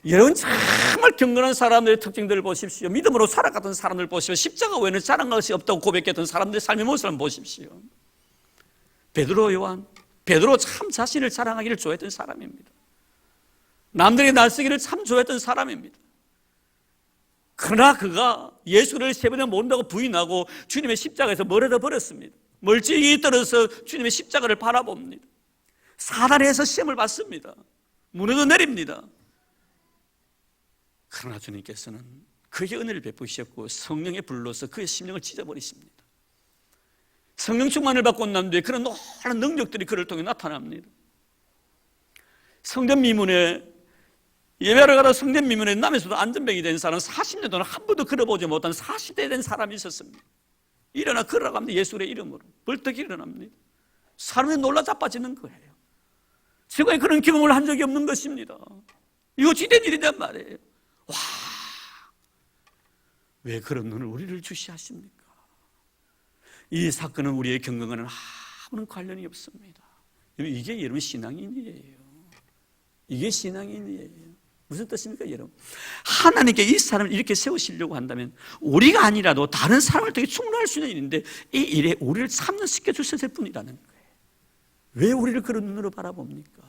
여러분 정말 경건한 사람들의 특징들을 보십시오. 믿음으로 살아갔던 사람들 보십시오. 십자가 외에는 자랑할 것이 없다고 고백했던 사람들의 삶의 모습을 한번 보십시오. 베드로, 요한, 베드로 참 자신을 자랑하기를 좋아했던 사람입니다. 남들이 날쓰기를 참 좋아했던 사람입니다. 그러나 그가 예수를 3번이나 모른다고 부인하고 주님의 십자가에서 멀어져 버렸습니다. 멀찍이 떨어져서 주님의 십자가를 바라봅니다. 사단에서 시험을 받습니다. 무너져 내립니다. 그러나 주님께서는 그에게 은혜를 베푸셨고 성령의 불로서 그의 심령을 찢어버리십니다. 성령 충만을 받고 난 뒤에 그런 놀라운 능력들이 그를 통해 나타납니다. 성전 미문에 예배를 가다 성전 미문에 남에서도 안전병이 된 사람, 40년 동안 한 번도 걸어보지 못한 40대 된 사람이 있었습니다. 일어나 걸어라고 합니다. 예수의 이름으로 벌떡 일어납니다. 사람이 놀라 자빠지는 거예요. 제가 그런 경험을 한 적이 없는 것입니다. 이거 지된 일이란 말이에요. 와, 왜 그런 눈을 우리를 주시하십니까? 이 사건은 우리의 경건과는 아무런 관련이 없습니다. 이게 여러분 신앙인이에요. 이게 신앙인이에요. 무슨 뜻입니까, 여러분? 하나님께 이 사람을 이렇게 세우시려고 한다면 우리가 아니라도 다른 사람을 되게 충분할 수는 있는데 이 일에 우리를 참여시켜 주셨을 뿐이라는 거예요. 왜 우리를 그런 눈으로 바라봅니까?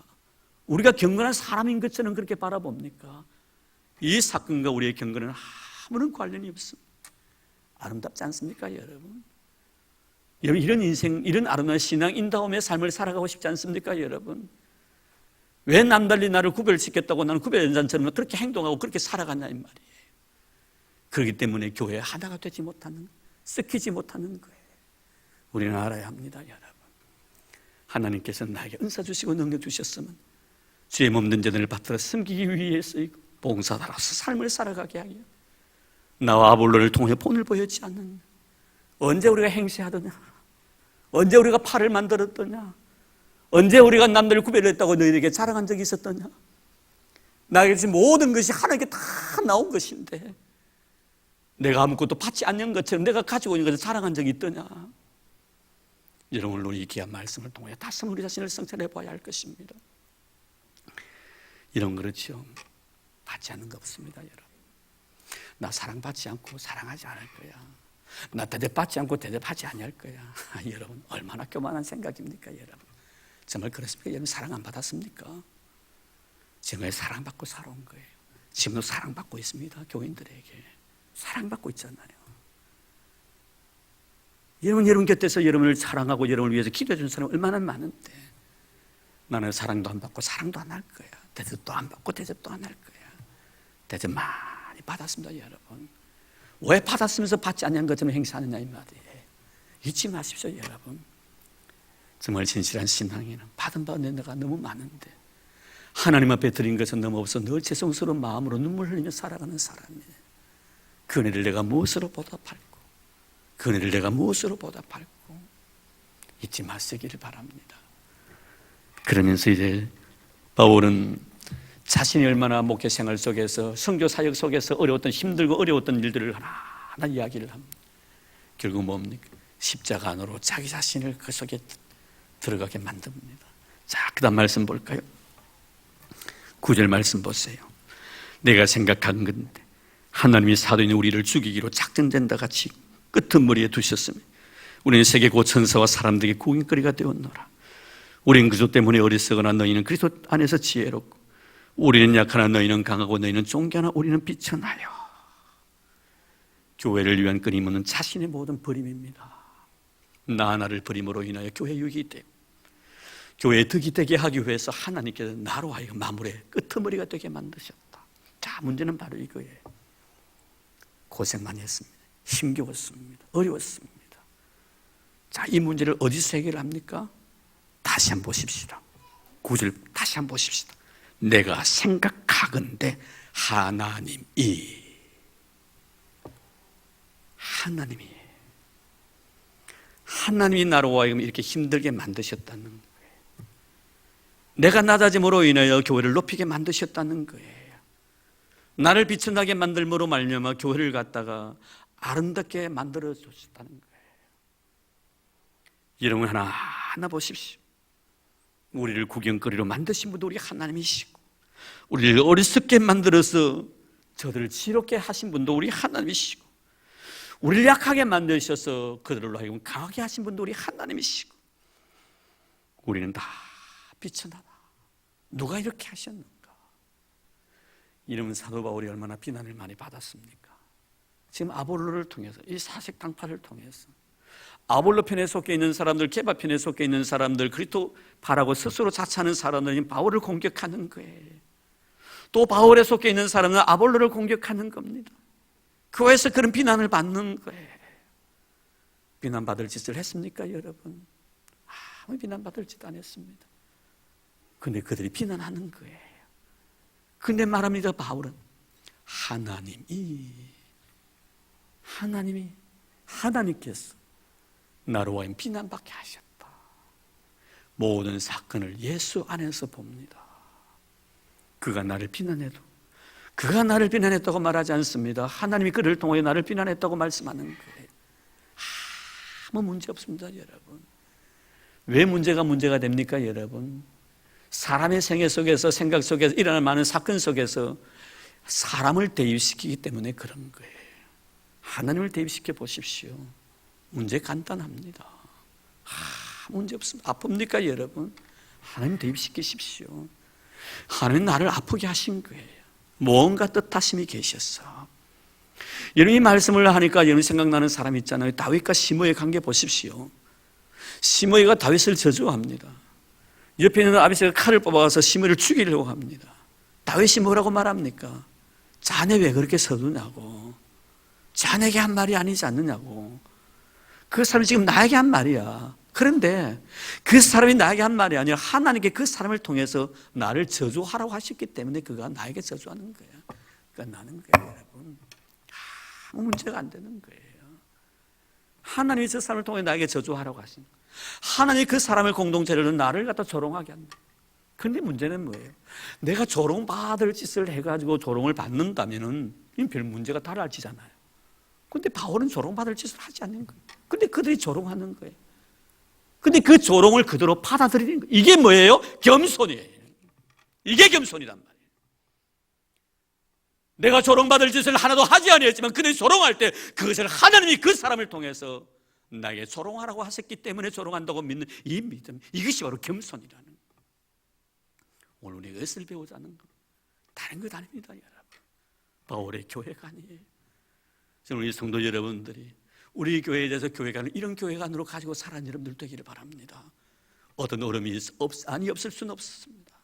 우리가 경건한 사람인 것처럼 그렇게 바라봅니까? 이 사건과 우리의 경건은 아무런 관련이 없습니다. 아름답지 않습니까, 여러분? 여러분, 이런 인생, 이런 아름다운 신앙 인다움의 삶을 살아가고 싶지 않습니까, 여러분? 왜 남달리 나를 구별시켰다고 나는 구별연장처럼 그렇게 행동하고 그렇게 살아갔냐 이 말이에요. 그렇기 때문에 교회 하나가 되지 못하는, 섞이지 못하는 거예요. 우리는 알아야 합니다, 여러분. 하나님께서 나에게 은사 주시고 능력 주셨으면 주의 몸된 자들을 받들어 섬기기 위해서 봉사자로서 삶을 살아가게 하여 나와 아볼로를 통해 본을 보였지 않느냐. 언제 우리가 행세하더냐? 언제 우리가 팔을 만들었더냐? 언제 우리가 남들을 구별했다고 너희에게 자랑한 적이 있었더냐? 나에게 지금 모든 것이 하나님께 다 나온 것인데 내가 아무것도 받지 않는 것처럼 내가 가지고 있는 것을 자랑한 적이 있더냐? 여러분, 우리 귀한 말씀을 통해 다시 한번 우리 자신을 성찰해 봐야 할 것입니다. 이런 그렇죠. 받지 않는 거 없습니다, 여러분. 나 사랑받지 않고 사랑하지 않을 거야. 나 대접받지 않고 대접하지 않을 거야. 여러분, 얼마나 교만한 생각입니까, 여러분? 정말 그렇습니까? 여러분, 사랑 안 받았습니까? 정말 사랑받고 살아온 거예요. 지금도 사랑받고 있습니다. 교인들에게 사랑받고 있잖아요. 여러분 곁에서 여러분을 사랑하고 여러분을 위해서 기도해 주는 사람이 얼마나 많은데 나는 사랑도 안 받고 사랑도 안 할 거야. 대접도 안 받고 대접도 안 할 거야. 대접 많이 받았습니다, 여러분. 왜 받았으면서 받지 않는 것처럼 행사하느냐 이 말이에요. 잊지 마십시오, 여러분. 정말 진실한 신앙에는 받은 바 내가 너무 많은데 하나님 앞에 드린 것은 너무 없어 늘 죄송스러운 마음으로 눈물 흘리며 살아가는 사람이에요. 그 은혜를 내가 무엇으로 보답할까? 그 은혜를 내가 무엇으로 보답할까? 잊지 마시기를 바랍니다. 그러면서 이제 바울은 자신이 얼마나 목회 생활 속에서 선교 사역 속에서 어려웠던 힘들고 어려웠던 일들을 하나하나 이야기를 합니다. 결국 뭡니까? 십자가 안으로 자기 자신을 그 속에 들어가게 만듭니다. 자, 그 다음 말씀 볼까요? 9절 말씀 보세요. 내가 생각한 건데 하나님이 사도인 우리를 죽이기로 작정된 다 같이 끄트머리에 두셨으며 우리는 세계 곧 천사와 사람들에게 구경거리가 되었노라. 우리는 그리스도 때문에 어리석으나 너희는 그리스도 안에서 지혜롭고 우리는 약하나 너희는 강하고 너희는 존귀하나 우리는 비천하여. 교회를 위한 끊임없는 자신의 모든 버림입니다. 나 하나를 버림으로 인하여 교회 유익이 되고 교회의 덕이 되게 하기 위해서 하나님께서 나로 하여금 마물의 끄트머리가 되게 만드셨다. 자, 문제는 바로 이거예요. 고생 많이 했습니다. 힘겨웠습니다. 어려웠습니다. 자, 이 문제를 어디서 해결을 합니까? 다시 한번 보십시다. 9절 다시 한번 보십시다. 내가 생각하건대 하나님이 나로 하여금 이렇게 힘들게 만드셨다는 거예요. 내가 낮아짐으로 인하여 교회를 높이게 만드셨다는 거예요. 나를 비천하게 만들므로 말미암아 교회를 갖다가 아름답게 만들어 주셨다는 거예요. 여러분 하나하나 보십시오. 우리를 구경거리로 만드신 분도 우리 하나님이시고 우리를 어리석게 만들어서 저들을 지롭게 하신 분도 우리 하나님이시고 우리를 약하게 만드셔서 그들로 하여금 강하게 하신 분도 우리 하나님이시고 우리는 다 비천하다. 누가 이렇게 하셨는가? 이러면 사도 바울이 얼마나 비난을 많이 받았습니까? 지금 아볼로를 통해서 이 사색 당파를 통해서 아볼로 편에 속해 있는 사람들, 게바 편에 속해 있는 사람들, 그리스도 바라고 스스로 자처하는 사람들이 바울을 공격하는 거예요. 또 바울에 속해 있는 사람은 아볼로를 공격하는 겁니다. 교회에서 그런 비난을 받는 거예요. 비난받을 짓을 했습니까, 여러분? 아무 비난받을 짓 안 했습니다. 근데 그들이 비난하는 거예요. 근데 말합니다, 바울은 하나님께서 나로 하여금 비난받게 하셨다. 모든 사건을 예수 안에서 봅니다. 그가 나를 비난했다고 말하지 않습니다. 하나님이 그를 통해 나를 비난했다고 말씀하는 거예요. 아무 문제 없습니다, 여러분. 왜 문제가 됩니까, 여러분? 사람의 생애 속에서, 생각 속에서 일어날 많은 사건 속에서 사람을 대입시키기 때문에 그런 거예요. 하나님을 대입시켜 보십시오. 문제 간단합니다. 문제 없습니다. 아픕니까, 여러분? 하나님 대입시키십시오. 하나님 나를 아프게 하신 거예요. 뭔가 뜻하심이 계셨어. 여러분, 이 말씀을 하니까 여러분 생각나는 사람 있잖아요. 다윗과 시므이의 관계 보십시오. 시므이가 다윗을 저주합니다. 옆에 있는 아비새가 칼을 뽑아가서 시므이를 죽이려고 합니다. 다윗이 뭐라고 말합니까? 자네 왜 그렇게 서두냐고. 자네에게 한 말이 아니지 않느냐고. 그 사람이 지금 나에게 한 말이야. 그런데 그 사람이 나에게 한 말이 아니라 하나님께 그 사람을 통해서 나를 저주하라고 하셨기 때문에 그가 나에게 저주하는 거야. 그러니까 나는 거예요, 여러분. 아무 문제가 안 되는 거예요. 하나님이 저 사람을 통해 나에게 저주하라고 하신 거예요. 하나님이 그 사람의 공동체를 나를 갖다 조롱하게 한다. 그런데 문제는 뭐예요? 내가 조롱받을 짓을 해가지고 조롱을 받는다면은 별 문제가 달라지잖아요. 근데 바울은 조롱받을 짓을 하지 않는 거예요. 근데 그들이 조롱하는 거예요. 근데 그 조롱을 그대로 받아들이는 거예요. 이게 뭐예요? 겸손이에요. 이게 겸손이란 말이에요. 내가 조롱받을 짓을 하나도 하지 아니했지만 그들이 조롱할 때 그것을 하나님이 그 사람을 통해서 나에게 조롱하라고 하셨기 때문에 조롱한다고 믿는 이 믿음, 이것이 바로 겸손이라는 거예요. 오늘 우리가 이것을 배우자는 겁니다. 다른 것 아닙니다, 여러분. 바울의 교회가 아니에요. 저는 우리 성도 여러분들이 우리 교회에 대해서 교회관을 이런 교회관으로 가지고 살아가는 여러분들 되기를 바랍니다. 어떤 어려움이 없을 수는 없습니다.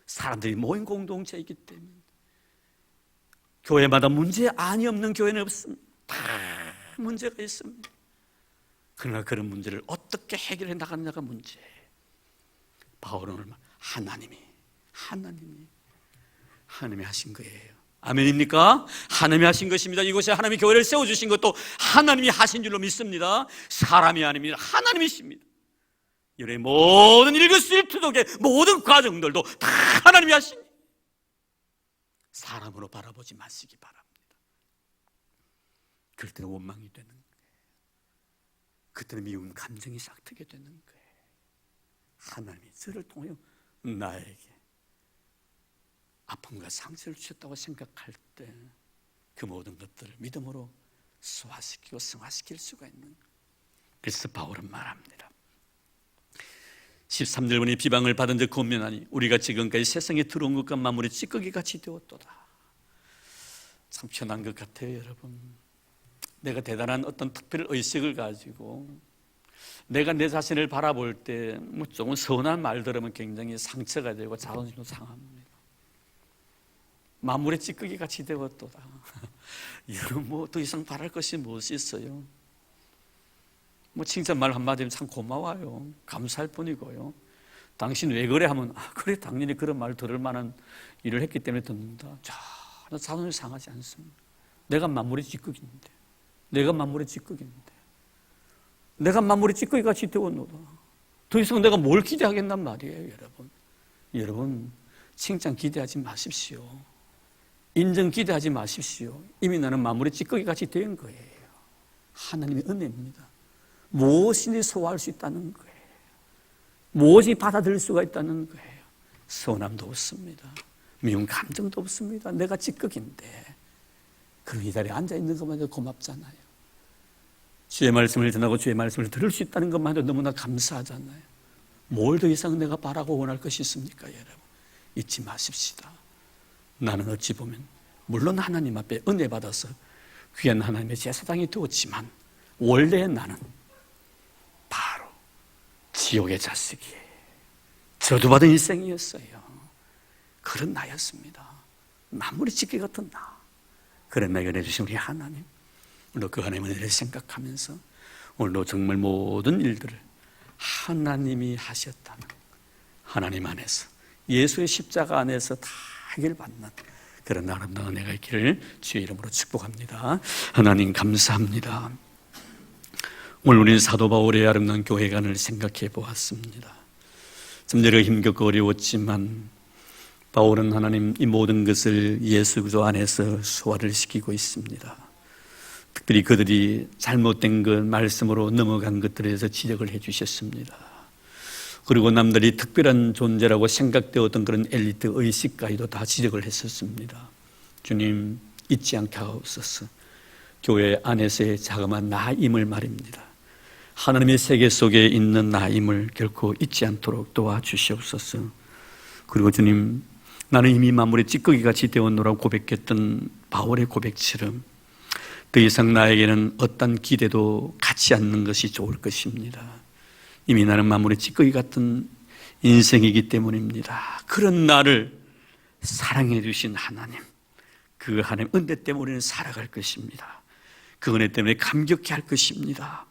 사람들이 모인 공동체이기 때문에 교회마다 문제 아니 없는 교회는 없습니다. 다 문제가 있습니다. 그러나 그런 문제를 어떻게 해결해 나가느냐가 문제예요. 바울은 하나님이 하신 거예요. 아멘입니까? 하나님이 하신 것입니다. 이곳에 하나님이 교회를 세워주신 것도 하나님이 하신 줄로 믿습니다. 사람이 아닙니다. 하나님이십니다. 여러분의 모든 일거수일투족의 모든 과정들도 다 하나님이 하신 거예요. 사람으로 바라보지 마시기 바랍니다. 그럴 때는 원망이 되는 거예요. 그때는 미운 감정이 싹트게 되는 거예요. 하나님이 저를 통해 나에게 아픔과 상처를 주셨다고 생각할 때 그 모든 것들을 믿음으로 소화시키고 승화시킬 수가 있는 거예요. 그래서 바울은 말합니다. 13절 보니 비방을 받은 적 권면하니 우리가 지금까지 세상에 들어온 것과 만물의 찌꺼기같이 되었도다. 참 편한 것 같아요, 여러분. 내가 대단한 어떤 특별 의식을 가지고 내가 내 자신을 바라볼 때 뭐 조금 서운한 말 들으면 굉장히 상처가 되고 자존심도 상합니다. 만물의 찌꺼기같이 되었도다. 여러분 뭐 더 이상 바랄 것이 무엇이 있어요? 뭐 칭찬말 한마디면 참 고마워요. 감사할 뿐이고요. 당신 왜 그래 하면 그래 당연히 그런 말 들을 만한 일을 했기 때문에 듣는다. 전혀 자존심이 상하지 않습니다. 내가 만물의 찌꺼기인데 내가 만물의 찌꺼기같이 되었노다. 더 이상 내가 뭘 기대하겠단 말이에요, 여러분. 여러분 칭찬 기대하지 마십시오. 인정 기대하지 마십시오. 이미 나는 만물의 찌꺼기같이 된 거예요. 하나님의 은혜입니다. 무엇이든지 소화할 수 있다는 거예요. 무엇이 받아들일 수가 있다는 거예요. 서운함도 없습니다. 미운 감정도 없습니다. 내가 찌꺼기인데 그럼 이 자리에 앉아있는 것만 해도 고맙잖아요. 주의 말씀을 전하고 주의 말씀을 들을 수 있다는 것만 해도 너무나 감사하잖아요. 뭘 더 이상 내가 바라고 원할 것이 있습니까, 여러분? 잊지 마십시다. 나는 어찌 보면 물론 하나님 앞에 은혜 받아서 귀한 하나님의 제사장이 되었지만 원래 나는 바로 지옥의 자식이에요. 저주받은 일생이었어요. 그런 나였습니다. 만물의 찌꺼기 같은 나. 그런 나에게 내주신 우리 하나님, 오늘 그 하나님의 은혜를 생각하면서 오늘도 정말 모든 일들을 하나님이 하셨다는 하나님 안에서 예수의 십자가 안에서 다 해결받는 그런 아름다운 은혜가 있기를 주의 이름으로 축복합니다. 하나님 감사합니다. 오늘 우리는 사도 바울의 아름다운 교회관을 생각해 보았습니다. 좀 여러 힘겹고 어려웠지만 바울은 하나님 이 모든 것을 예수 그리스도 안에서 소화를 시키고 있습니다. 특별히 그들이 잘못된 것 말씀으로 넘어간 것들에 대해서 지적을 해 주셨습니다. 그리고 남들이 특별한 존재라고 생각되었던 그런 엘리트 의식까지도 다 지적을 했었습니다. 주님, 잊지 않게 하옵소서. 교회 안에서의 자그마한 나임을 말입니다. 하나님의 세계 속에 있는 나임을 결코 잊지 않도록 도와주시옵소서. 그리고 주님, 나는 이미 만물의 찌꺼기같이 되었노라고 고백했던 바울의 고백처럼 더 이상 나에게는 어떤 기대도 갖지 않는 것이 좋을 것입니다. 이미 나는 만물의 찌꺼기 같은 인생이기 때문입니다. 그런 나를 사랑해 주신 하나님, 그 하나님 은혜 때문에 우리는 살아갈 것입니다. 그 은혜 때문에 감격해 할 것입니다.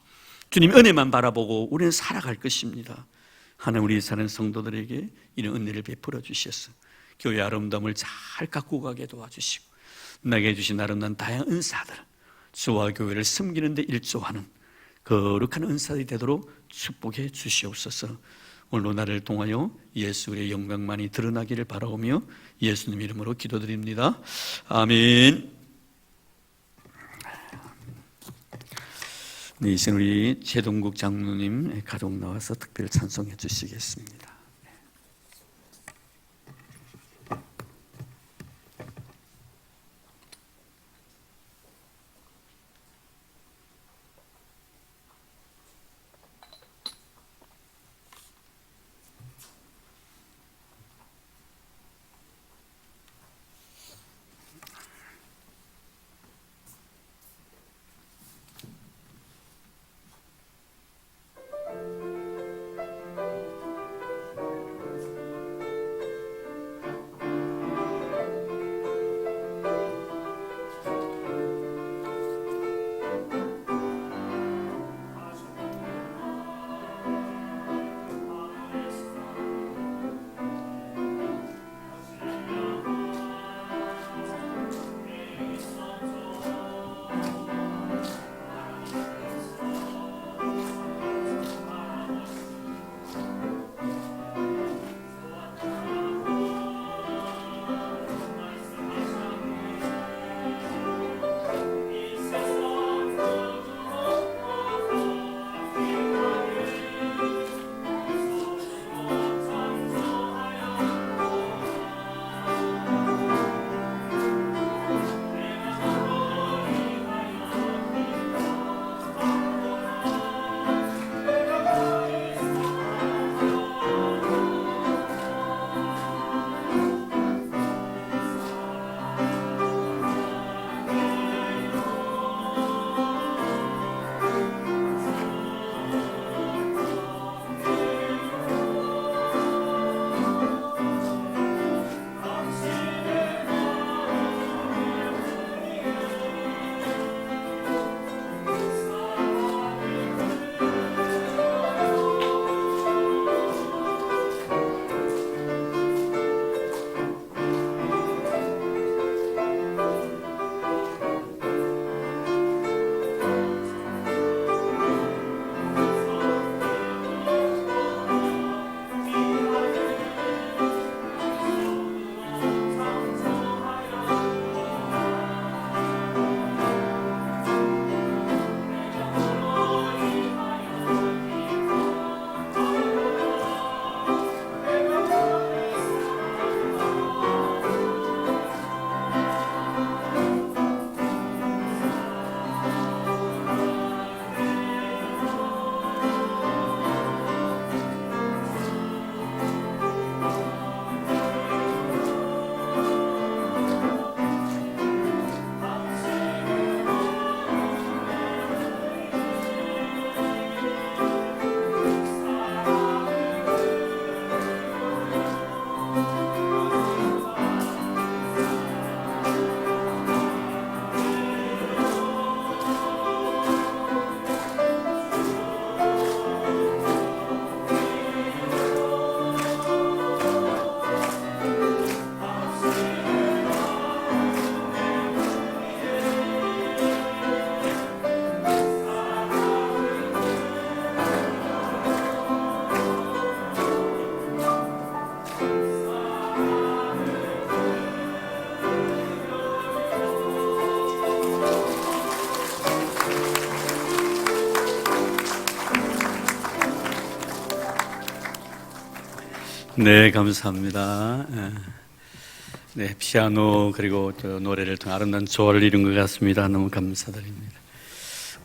주님 은혜만 바라보고 우리는 살아갈 것입니다. 하나님, 우리 사는 성도들에게 이런 은혜를 베풀어 주셔서 교회 아름다움을 잘 갖고 가게 도와주시고 나에게 주신 아름다운 다양한 은사들, 주와 교회를 섬기는 데 일조하는 거룩한 은사들이 되도록 축복해 주시옵소서. 오늘 나를 통하여 예수의 영광만이 드러나기를 바라오며 예수님 이름으로 기도드립니다. 아멘. 네, 이제 우리 최동국 장로님 가족 나와서 특별 찬송해 주시겠습니다. 네, 감사합니다. 네, 피아노 그리고 또 노래를 통해 아름다운 조화를 이룬 것 같습니다. 너무 감사드립니다.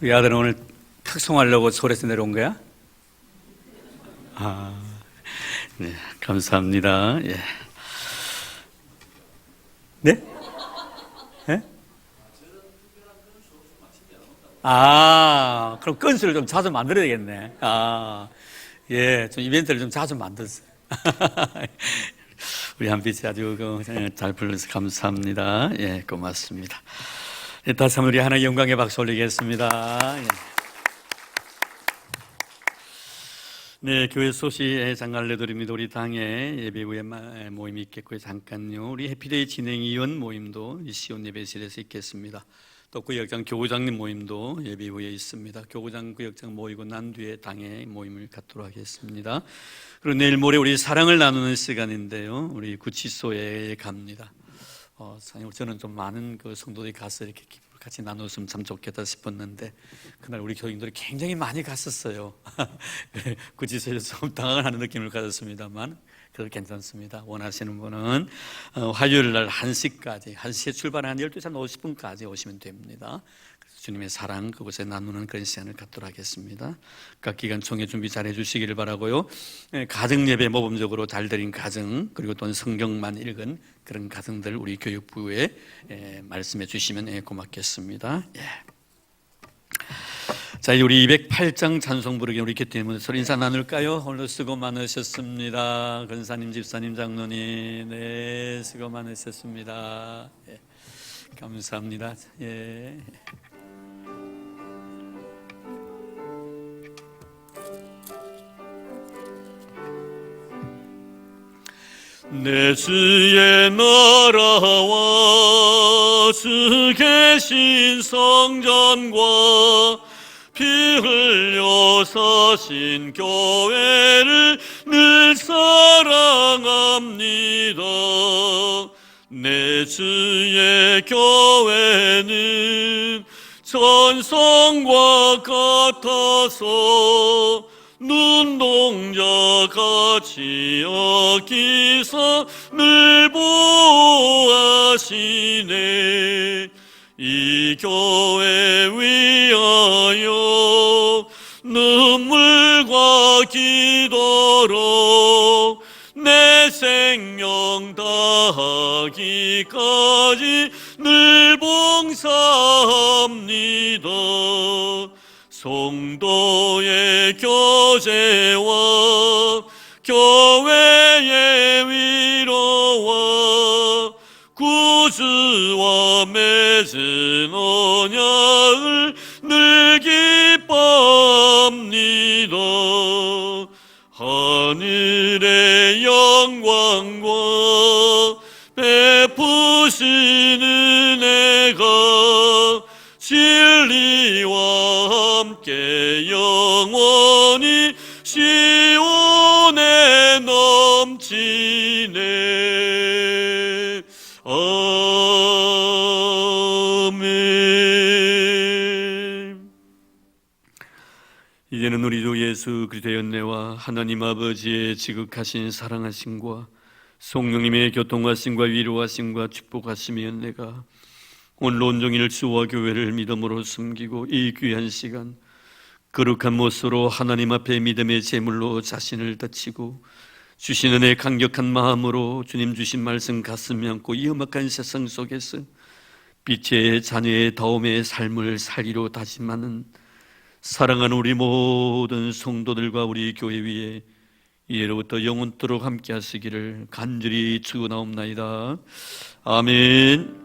우리 아들은 오늘 탁송하려고 서울에서 내려온 거야? 네, 감사합니다. 예. 네? 네? 그럼 건수를 좀 자주 만들어야겠네. 예, 좀 이벤트를 좀 자주 만들었어요. 우리 한빛이 아주 잘 불러서 감사합니다. 예, 고맙습니다. 예, 다시 한번 우리 하나님 영광의 박수 올리겠습니다. 예. 네, 교회 소식 장관을 드립니다. 우리 당에 예배 후에 모임이 있겠고요. 잠깐요. 우리 해피데이 진행위원 모임도 이 시온 예배실에서 있겠습니다. 또 구역장 교구장님 모임도 예배 후에 있습니다. 교구장 구역장 모이고 난 뒤에 당에 모임을 갖도록 하겠습니다. 그리고 내일 모레 우리 사랑을 나누는 시간인데요. 우리 구치소에 갑니다. 저는 좀 많은 그 성도들이 가서 이렇게 같이 나눴으면 참 좋겠다 싶었는데 그날 우리 교인들이 굉장히 많이 갔었어요. 구치소에서 좀 당황하는 느낌을 가졌습니다만 그래도 괜찮습니다. 원하시는 분은 화요일 날 1시까지 1시에 출발한 12시 50분까지 오시면 됩니다. 그래서 주님의 사랑 그곳에 나누는 그런 시간을 갖도록 하겠습니다. 각 기간 총회 준비 잘 해주시기를 바라고요. 가정 예배 모범적으로 잘 드린 가정 그리고 또 성경만 읽은 그런 가정들 우리 교육부에 말씀해 주시면 고맙겠습니다. 예. 자, 우리 208장 찬송 부르기 우리 기도 때문에 서로 인사 나눌까요? 오늘 수고 많으셨습니다. 권사님, 집사님, 장로님, 네, 수고 많으셨습니다. 예, 감사합니다. 예. 내 주의 나라와 주 계신 성전과 피 흘려 사신 교회를 늘 사랑합니다. 내 주의 교회는 전성과 같아서 눈동자같이 여기서 늘 보호하시네. 이 교회 위하여 눈물과 기도로 내 생명 다하기까지 늘 봉사합니다. 성도의 교제와 교회의 위로와 구주와 맺은 언약을 늘 기뻐합니다. 하늘의 영광과 베푸신 은혜가 진리와 함께 영원히 시온에 넘치네. 아멘. 이제는 우리 주 예수 그리스도의 은혜와 하나님 아버지의 지극하신 사랑하심과 성령님의 교통하심과 위로하심과 축복하심의 은혜가 오늘 온종일 주와 교회를 믿음으로 숨기고 이 귀한 시간 거룩한 모습으로 하나님 앞에 믿음의 제물로 자신을 바치고 주신 은혜의 강력한 마음으로 주님 주신 말씀 가슴에 안고 이 험악한 세상 속에서 빛의 자녀의 다움의 삶을 살기로 다짐하는 사랑하는 우리 모든 성도들과 우리 교회 위에 이제로부터 영원토록 함께 하시기를 간절히 축원하옵나이다. 아멘.